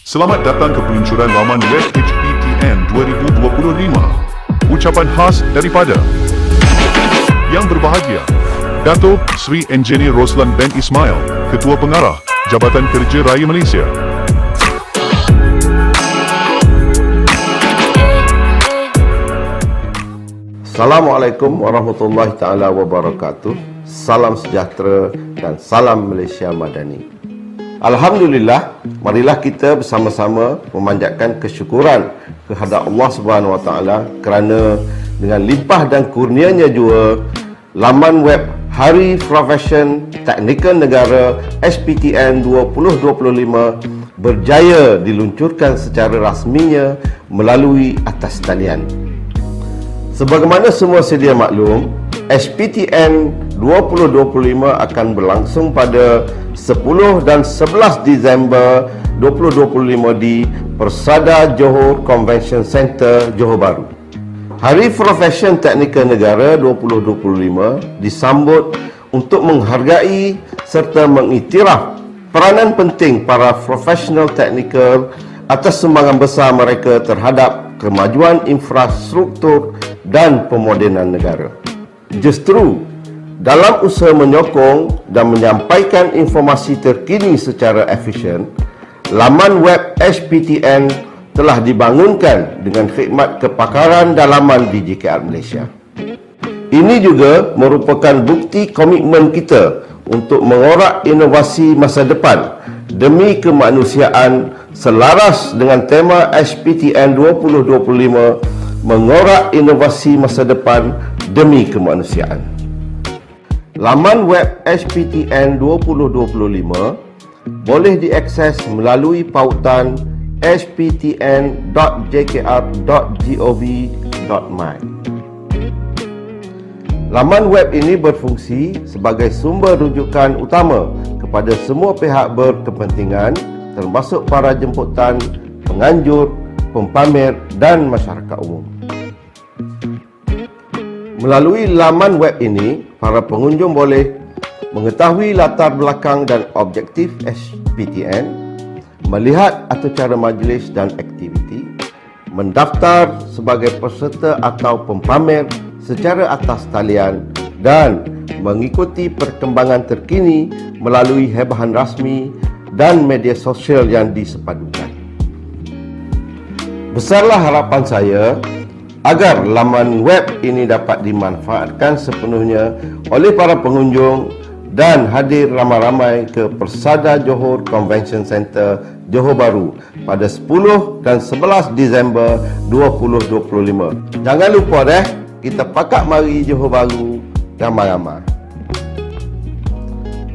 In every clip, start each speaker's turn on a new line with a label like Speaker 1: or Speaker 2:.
Speaker 1: Selamat datang ke peluncuran laman web HPTN 2025. Ucapan khas daripada Yang Berbahagia Datuk Sri Engineer Roslan Ben Ismail, Ketua Pengarah Jabatan Kerja Raya Malaysia.
Speaker 2: Assalamualaikum warahmatullahi taala wabarakatuh. Salam sejahtera dan salam Malaysia Madani. Alhamdulillah, marilah kita bersama-sama memanjatkan kesyukuran kehadrat Allah Subhanahu Wa Taala kerana dengan limpah dan kurnianya jua laman web Hari Profession Teknikal Negara HPTN 2025 berjaya diluncurkan secara rasminya melalui atas talian. Sebagaimana semua sedia maklum, HPTN 2025 akan berlangsung pada 10 dan 11 Disember 2025 di Persada Johor Convention Center, Johor Bahru. Hari Profession Teknikal Negara 2025 disambut untuk menghargai serta mengiktiraf peranan penting para profesional teknikal atas sumbangan besar mereka terhadap kemajuan infrastruktur dan pemodenan negara. Justru, dalam usaha menyokong dan menyampaikan informasi terkini secara efisien, laman web HPTN telah dibangunkan dengan khidmat kepakaran dalaman di JKR Malaysia. Ini juga merupakan bukti komitmen kita untuk mengorak inovasi masa depan demi kemanusiaan selaras dengan tema HPTN 2025, mengorak inovasi masa depan demi kemanusiaan. Laman web HPTN 2025 boleh diakses melalui pautan hptn.jkr.gov.my. Laman web ini berfungsi sebagai sumber rujukan utama kepada semua pihak berkepentingan termasuk para jemputan, penganjur, pempamer dan masyarakat umum. Melalui laman web ini, para pengunjung boleh mengetahui latar belakang dan objektif HPTN, melihat acara majlis dan aktiviti, mendaftar sebagai peserta atau pempamer secara atas talian dan mengikuti perkembangan terkini melalui hebahan rasmi dan media sosial yang disepadukan. Besarlah harapan saya agar laman web ini dapat dimanfaatkan sepenuhnya oleh para pengunjung dan hadir ramai-ramai ke Persada Johor Convention Center, Johor Bahru pada 10 dan 11 Disember 2025. Jangan lupa kita pakak mari Johor Bahru ramai-ramai.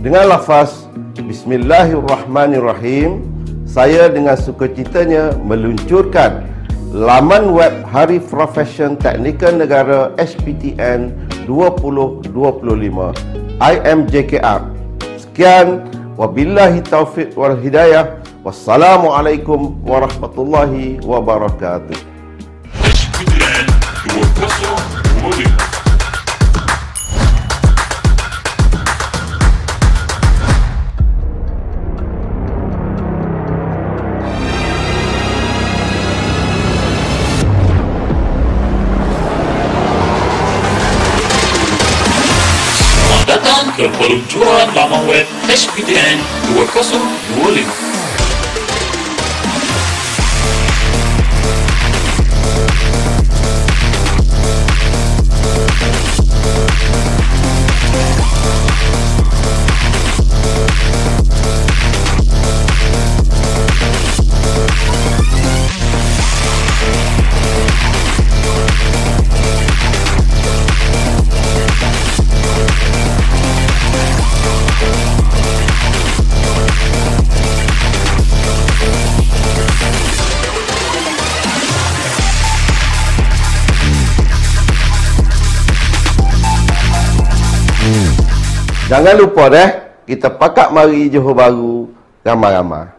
Speaker 2: Dengan lafaz Bismillahirrahmanirrahim, saya dengan sukacitanya meluncurkan laman web Hari Profession Teknikal Negara HPTN 2025 IMJKR. Sekian, wabillahi taufiq wal hidayah. Wassalamualaikum warahmatullahi wabarakatuh.
Speaker 1: HPTN 2025. Ke peluncuran laman web HPTN 2025.
Speaker 2: Jangan lupa kita pakak mari Johor Bahru ramai-ramai.